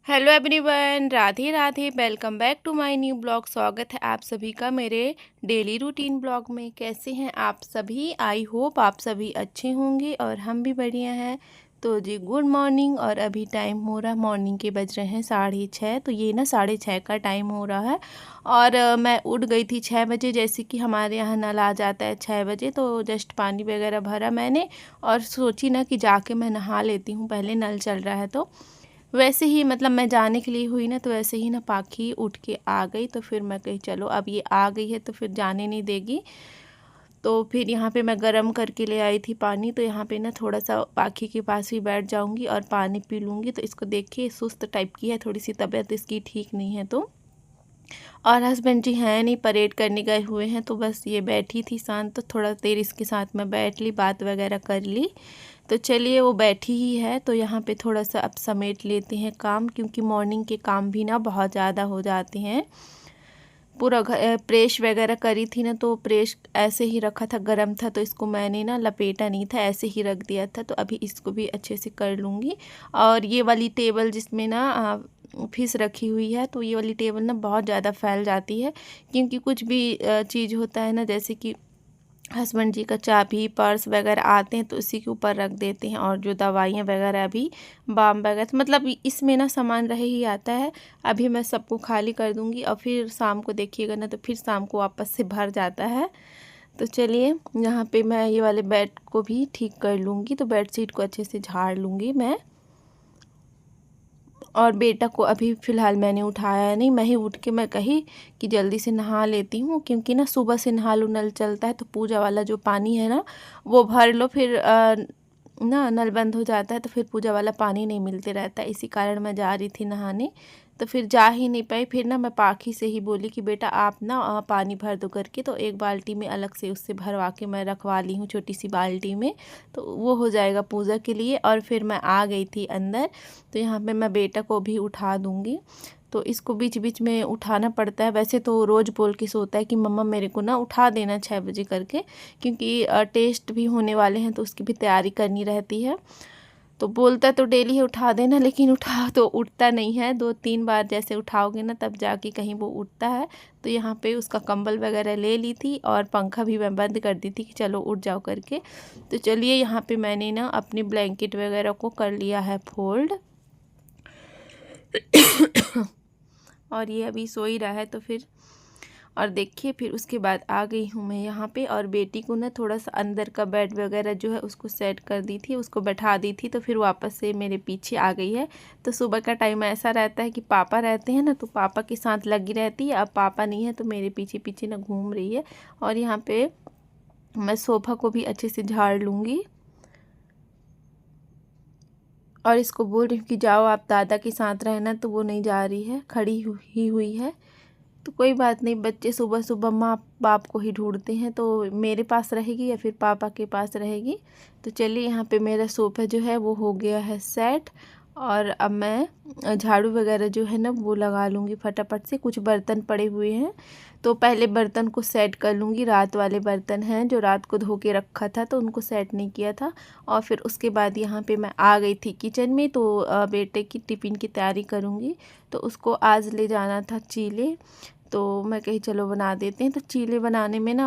Hello everyone, Radhe Radhe. Welcome back to my new blog. स्वागत है आप सभी का मेरे डेली रूटीन ब्लॉग में। कैसे हैं आप सभी? आई होप आप सभी अच्छे होंगे और हम भी बढ़िया हैं। तो जी गुड मॉर्निंग। और अभी टाइम हो रहा है, मॉर्निंग के बज रहे हैं 6:30। तो ये ना 6:30 का टाइम हो रहा है। और मैं उठ गई थी 6 बजे, जैसे कि हमारे यहाँ नल आ जाता है 6 बजे। तो जस्ट पानी वगैरह भरा मैंने और सोची ना कि जाके मैं नहा लेती हूँ, पहले नल चल रहा है। तो वैसे ही मतलब मैं जाने के लिए हुई ना, तो वैसे ही ना पाखी उठ के आ गई। तो फिर मैं कही चलो अब ये आ गई है तो फिर जाने नहीं देगी। तो फिर यहाँ पे मैं गरम करके ले आई थी पानी। तो यहाँ पे ना थोड़ा सा पाखी के पास ही बैठ जाऊँगी और पानी पी लूँगी। तो इसको देखिए सुस्त टाइप की है, थोड़ी सी तबीयत इसकी ठीक नहीं है। तो और हस्बैंड जी हैं नहीं, परेड करने गए हुए हैं। तो बस ये बैठी थी शांत, तो थोड़ा देर इसके साथ में बैठ ली, बात वगैरह कर ली। तो चलिए वो बैठी ही है तो यहाँ पे थोड़ा सा अब समेट लेते हैं काम, क्योंकि मॉर्निंग के काम भी ना बहुत ज़्यादा हो जाते हैं। पूरा प्रेस वगैरह करी थी ना, तो प्रेस ऐसे ही रखा था, गरम था। तो इसको मैंने ना लपेटा नहीं था, ऐसे ही रख दिया था। तो अभी इसको भी अच्छे से कर लूँगी। और ये वाली टेबल जिसमें ना फिश रखी हुई है, तो ये वाली टेबल ना बहुत ज़्यादा फैल जाती है। क्योंकि कुछ भी चीज़ होता है ना, जैसे कि हस्बैंड जी का चाबी पर्स वगैरह आते हैं तो इसी के ऊपर रख देते हैं। और जो दवाइयाँ वगैरह भी बाम वगैरह, तो मतलब इसमें ना सामान रह ही आता है। अभी मैं सबको खाली कर दूंगी और फिर शाम को देखिएगा ना, तो फिर शाम को वापस से भर जाता है। तो चलिए यहाँ पे मैं ये वाले बेड को भी ठीक कर लूँगी। तो बेड शीट को अच्छे से झाड़ लूँगी मैं। और बेटा को अभी फ़िलहाल मैंने उठाया नहीं, मैं ही उठ के मैं कही कि जल्दी से नहा लेती हूँ। क्योंकि ना सुबह से नहा लो, नल चलता है तो पूजा वाला जो पानी है ना वो भर लो, फिर ना नल बंद हो जाता है तो फिर पूजा वाला पानी नहीं मिलते रहता है। इसी कारण मैं जा रही थी नहाने, तो फिर जा ही नहीं पाई। फिर ना मैं पाखी से ही बोली कि बेटा आप ना पानी भर दो करके। तो एक बाल्टी में अलग से उससे भरवा के मैं रखवा ली हूँ, छोटी सी बाल्टी में। तो वो हो जाएगा पूजा के लिए। और फिर मैं आ गई थी अंदर। तो यहाँ पे मैं बेटा को भी उठा दूँगी। तो इसको बीच बीच में उठाना पड़ता है। वैसे तो रोज़ बोल के सोता है कि मम्मा मेरे को ना उठा देना 6 बजे करके, क्योंकि टेस्ट भी होने वाले हैं तो उसकी भी तैयारी करनी रहती है। तो बोलता तो डेली है उठा देना, लेकिन उठा तो उठता नहीं है। 2-3 बार जैसे उठाओगे ना तब जाके कहीं वो उठता है। तो यहाँ पे उसका कंबल वगैरह ले ली थी और पंखा भी मैं बंद कर दी थी कि चलो उठ जाओ करके। तो चलिए यहाँ पे मैंने ना अपनी ब्लैंकेट वगैरह को कर लिया है फोल्ड। और ये अभी सो ही रहा है। तो फिर और देखिए फिर उसके बाद आ गई हूँ मैं यहाँ पे। और बेटी को ना थोड़ा सा अंदर का बेड वगैरह जो है उसको सेट कर दी थी, उसको बैठा दी थी। तो फिर वापस से मेरे पीछे आ गई है। तो सुबह का टाइम ऐसा रहता है कि पापा रहते हैं ना, तो पापा के साथ लगी रहती है। अब पापा नहीं है तो मेरे पीछे पीछे ना घूम रही है। और यहाँ पे मैं सोफ़ा को भी अच्छे से झाड़ लूँगी। और इसको बोल रही हूँ कि जाओ आप दादा के साथ रहना, तो वो नहीं जा रही है, खड़ी हुई है। तो कोई बात नहीं, बच्चे सुबह सुबह माँ बाप को ही ढूंढते हैं। तो मेरे पास रहेगी या फिर पापा के पास रहेगी। तो चलिए यहाँ पे मेरा सोफ़ा जो है वो हो गया है सेट। और अब मैं झाड़ू वगैरह जो है ना वो लगा लूँगी फटाफट से। कुछ बर्तन पड़े हुए हैं तो पहले बर्तन को सेट कर लूँगी। रात वाले बर्तन हैं जो रात को धो के रखा था, तो उनको सेट नहीं किया था। और फिर उसके बाद यहाँ पे मैं आ गई थी किचन में। तो बेटे की टिफ़िन की तैयारी करूँगी। तो उसको आज ले जाना था चीले। तो मैं कही चलो बना देते हैं। तो चीले बनाने में ना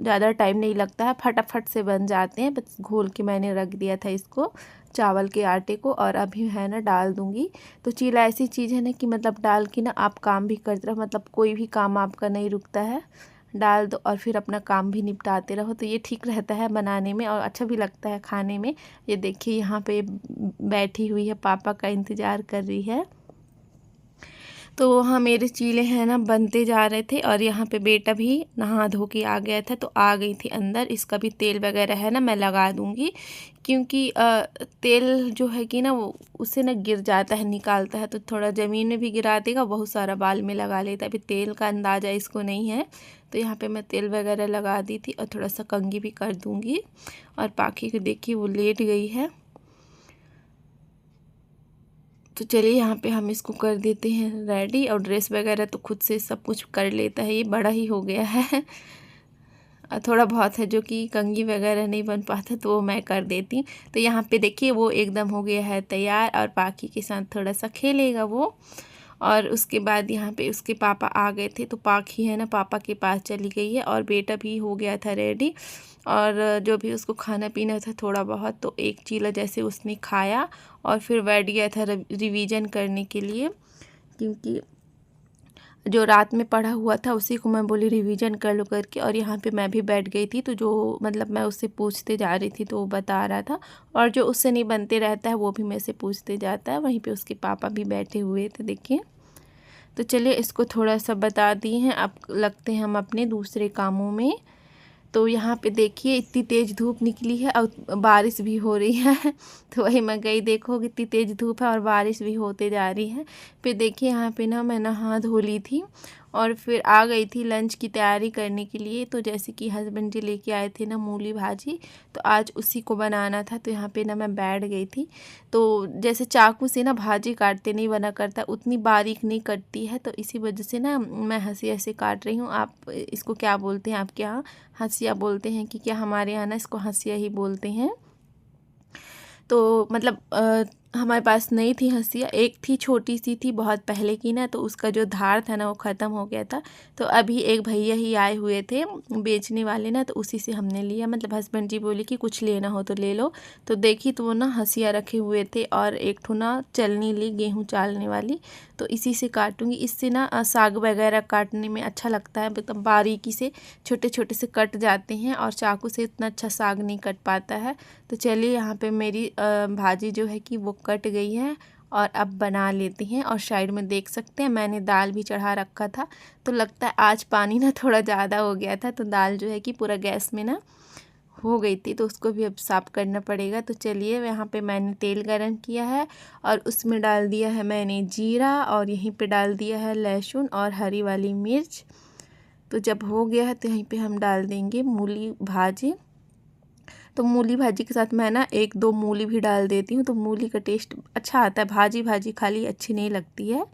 ज़्यादा टाइम नहीं लगता है, फटाफट से बन जाते हैं। बस घोल के मैंने रख दिया था इसको, चावल के आटे को। और अभी है ना डाल दूँगी। तो चीला ऐसी चीज़ है ना कि मतलब डाल के ना आप काम भी करते रहो, मतलब कोई भी काम आपका नहीं रुकता है। डाल दो और फिर अपना काम भी निपटाते रहो। तो ये ठीक रहता है बनाने में और अच्छा भी लगता है खाने में। ये देखिए यहाँ पे बैठी हुई है, पापा का इंतज़ार कर रही है। तो वहाँ मेरे चीले हैं ना बनते जा रहे थे। और यहाँ पे बेटा भी नहा धो के आ गया था, तो आ गई थी अंदर। इसका भी तेल वगैरह है ना मैं लगा दूँगी, क्योंकि तेल जो है कि ना वो उससे ना गिर जाता है, निकालता है तो थोड़ा ज़मीन में भी गिरा देगा, बहुत सारा बाल में लगा लेता है। अभी तेल का अंदाज़ा इसको नहीं है। तो यहाँ पे मैं तेल वगैरह लगा दी थी और थोड़ा सा कंघी भी कर दूँगी। और पाखी को देखिए वो लेट गई है। तो चलिए यहाँ पे हम इसको कर देते हैं रेडी। और ड्रेस वगैरह तो खुद से सब कुछ कर लेता है, ये बड़ा ही हो गया है। थोड़ा बहुत है जो कि कंघी वगैरह नहीं बन पाता तो वो मैं कर देती हूँ। तो यहाँ पे देखिए वो एकदम हो गया है तैयार और पाखी के साथ थोड़ा सा खेलेगा वो। और उसके बाद यहाँ पे उसके पापा आ गए थे तो पाखी है ना पापा के पास चली गई है और बेटा भी हो गया था रेडी। और जो भी उसको खाना पीना था थोड़ा बहुत तो एक चीला जैसे उसने खाया और फिर बैठ गया था रिवीजन करने के लिए, क्योंकि जो रात में पढ़ा हुआ था उसी को मैं बोली रिवीजन कर लो करके। और यहाँ पे मैं भी बैठ गई थी तो जो मतलब मैं उससे पूछते जा रही थी तो वो बता रहा था, और जो उससे नहीं बनते रहता है वो भी मेरे से पूछते जाता है। वहीं पे उसके पापा भी बैठे हुए थे देखिए। तो चलिए इसको थोड़ा सा बता दिए हैं, अब लगते हैं हम अपने दूसरे कामों में। तो यहाँ पे देखिए इतनी तेज़ धूप निकली है और बारिश भी हो रही है तो वही मैं गई, देखो कितनी तेज़ धूप है और बारिश भी होते जा रही है। फिर देखिए यहाँ पे ना मैं नहा धो ली थी और फिर आ गई थी लंच की तैयारी करने के लिए। तो जैसे कि हस्बैंड जी लेके आए थे ना मूली भाजी, तो आज उसी को बनाना था। तो यहाँ पे ना मैं बैठ गई थी। तो जैसे चाकू से ना भाजी काटते नहीं बना करता, उतनी बारीक नहीं कटती है, तो इसी वजह से ना मैं हंसिया से काट रही हूँ। आप इसको क्या बोलते हैं आपके यहाँ? हंसिया बोलते हैं कि क्या? हमारे यहाँ ना इसको हंसिया ही बोलते हैं। तो मतलब हमारे पास नहीं थी हंसिया, एक थी छोटी सी थी बहुत पहले की ना, तो उसका जो धार था ना वो ख़त्म हो गया था। तो अभी एक भैया ही आए हुए थे बेचने वाले ना, तो उसी से हमने लिया। मतलब हस्बैंड जी बोले कि कुछ लेना हो तो ले लो। तो देखी तो वो ना हंसिया रखे हुए थे और एक ठो ना चलनी ली गेहूँ चालने वाली, तो इसी से काटूंगी। इससे ना साग वगैरह काटने में अच्छा लगता है, मतलब बारीकी से छोटे छोटे से कट जाते हैं और चाकू से इतना अच्छा साग नहीं कट पाता है। तो चलिए यहाँ पे मेरी भाजी जो है कि वो कट गई है और अब बना लेते हैं। और साइड में देख सकते हैं मैंने दाल भी चढ़ा रखा था, तो लगता है आज पानी ना थोड़ा ज़्यादा हो गया था, तो दाल जो है कि पूरा गैस में ना हो गई थी, तो उसको भी अब साफ़ करना पड़ेगा। तो चलिए यहाँ पे मैंने तेल गरम किया है और उसमें डाल दिया है मैंने जीरा और यहीं पे डाल दिया है लहसुन और हरी वाली मिर्च। तो जब हो गया है तो यहीं पे हम डाल देंगे मूली भाजी। तो मूली भाजी के साथ मैं ना एक दो मूली भी डाल देती हूँ, तो मूली का टेस्ट अच्छा आता है, भाजी भाजी खाली अच्छी नहीं लगती है।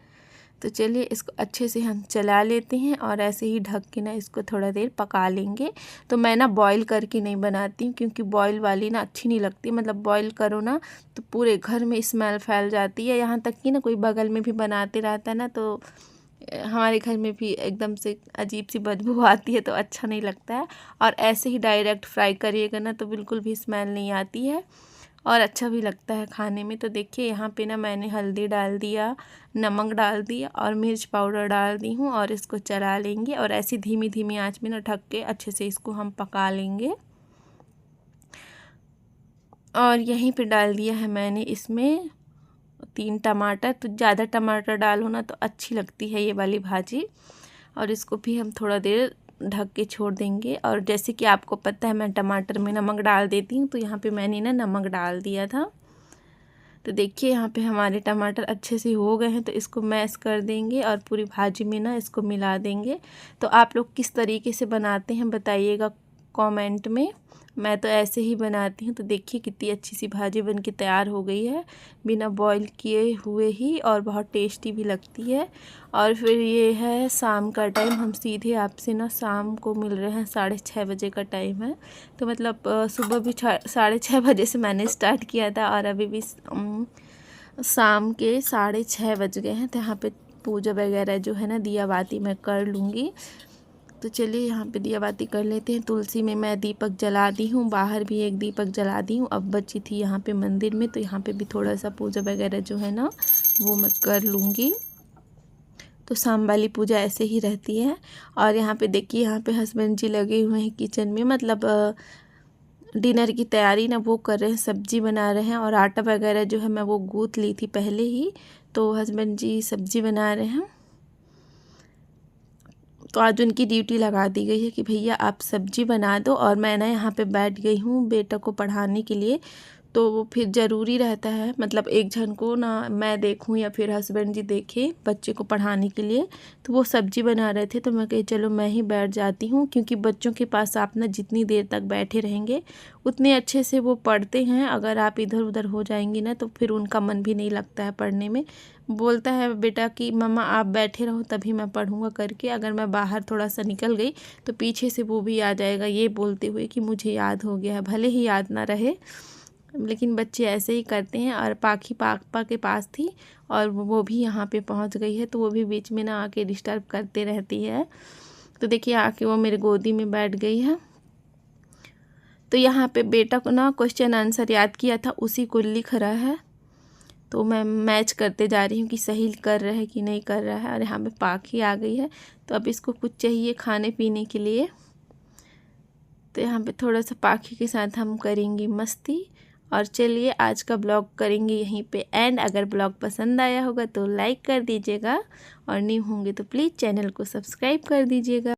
तो चलिए इसको अच्छे से हम चला लेते हैं और ऐसे ही ढक के ना इसको थोड़ा देर पका लेंगे। तो मैं ना बॉईल करके नहीं बनाती हूँ, क्योंकि बॉईल वाली ना अच्छी नहीं लगती। मतलब बॉईल करो ना तो पूरे घर में स्मेल फैल जाती है, यहाँ तक कि ना कोई बगल में भी बनाते रहता है ना तो हमारे घर में भी एकदम से अजीब सी बदबू आती है, तो अच्छा नहीं लगता है। और ऐसे ही डायरेक्ट फ्राई करिएगा ना तो बिल्कुल भी स्मेल नहीं आती है और अच्छा भी लगता है खाने में। तो देखिए यहाँ पे ना मैंने हल्दी डाल दिया, नमक डाल दिया और मिर्च पाउडर डाल दी हूँ और इसको चला लेंगे और ऐसी धीमी धीमी आंच में ना ढक के अच्छे से इसको हम पका लेंगे। और यहीं पे डाल दिया है मैंने इसमें 3 टमाटर, तो ज़्यादा टमाटर डालो ना तो अच्छी लगती है ये वाली भाजी। और इसको भी हम थोड़ा देर ढक के छोड़ देंगे। और जैसे कि आपको पता है मैं टमाटर में नमक डाल देती हूँ, तो यहाँ पे मैंने ना नमक डाल दिया था। तो देखिए यहाँ पे हमारे टमाटर अच्छे से हो गए हैं, तो इसको मैश कर देंगे और पूरी भाजी में ना इसको मिला देंगे। तो आप लोग किस तरीके से बनाते हैं बताइएगा कमेंट में। मैं तो ऐसे ही बनाती हूँ। तो देखिए कितनी अच्छी सी भाजी बन के तैयार हो गई है बिना बॉईल किए हुए ही, और बहुत टेस्टी भी लगती है। और फिर ये है शाम का टाइम, हम सीधे आपसे ना शाम को मिल रहे हैं, 6:30 बजे का टाइम है। तो मतलब सुबह भी 6:30 बजे से मैंने स्टार्ट किया था और अभी भी शाम के 6:30 बज गए हैं। तो यहाँ पे पूजा वगैरह जो है ना दिया बाती मैं कर लूँगी। तो चलिए यहाँ पे दिया बाती कर लेते हैं। तुलसी में मैं दीपक जला दी हूँ, बाहर भी एक दीपक जला दी हूँ। अब बची थी यहाँ पे मंदिर में, तो यहाँ पे भी थोड़ा सा पूजा वगैरह जो है ना वो मैं कर लूँगी। तो शाम वाली पूजा ऐसे ही रहती है। और यहाँ पे देखिए यहाँ पे हस्बैंड जी लगे हुए हैं किचन में, मतलब डिनर की तैयारी ना वो कर रहे हैं, सब्जी बना रहे हैं। और आटा वगैरह जो है मैं वो गूँथ ली थी पहले ही, तो हस्बैंड जी सब्जी बना रहे हैं। तो आज उनकी ड्यूटी लगा दी गई है कि भैया आप सब्जी बना दो और मैं ना यहाँ पे बैठ गई हूँ बेटा को पढ़ाने के लिए। तो फिर ज़रूरी रहता है, मतलब एक जन को ना मैं देखूं या फिर हस्बैंड जी देखें बच्चे को पढ़ाने के लिए। तो वो सब्जी बना रहे थे तो मैं कही चलो मैं ही बैठ जाती हूँ, क्योंकि बच्चों के पास आप ना जितनी देर तक बैठे रहेंगे उतने अच्छे से वो पढ़ते हैं। अगर आप इधर उधर हो जाएंगी ना तो फिर उनका मन भी नहीं लगता है पढ़ने में। बोलता है बेटा कि मम्मा आप बैठे रहो तभी मैं पढ़ूँगा करके, अगर मैं बाहर थोड़ा सा निकल गई तो पीछे से वो भी आ जाएगा, ये बोलते हुए कि मुझे याद हो गया है। भले ही याद ना रहे लेकिन बच्चे ऐसे ही करते हैं। और पाखी पापा के पास थी और वो भी यहाँ पे पहुँच गई है, तो वो भी बीच में ना आके डिस्टर्ब करते रहती है। तो देखिए आके वो मेरे गोदी में बैठ गई है। तो यहाँ पे बेटा को ना क्वेश्चन आंसर याद किया था, उसी को लिख रहा है। तो मैं मैच करते जा रही हूँ कि सही कर रहा है कि नहीं कर रहा है। और यहाँ पे पाखी आ गई है, तो अब इसको कुछ चाहिए खाने पीने के लिए। तो यहाँ पे थोड़ा सा पाखी के साथ हम करेंगे मस्ती। और चलिए आज का ब्लॉग करेंगे यहीं पे एंड। अगर ब्लॉग पसंद आया होगा तो लाइक कर दीजिएगा और न्यू होंगे तो प्लीज़ चैनल को सब्सक्राइब कर दीजिएगा।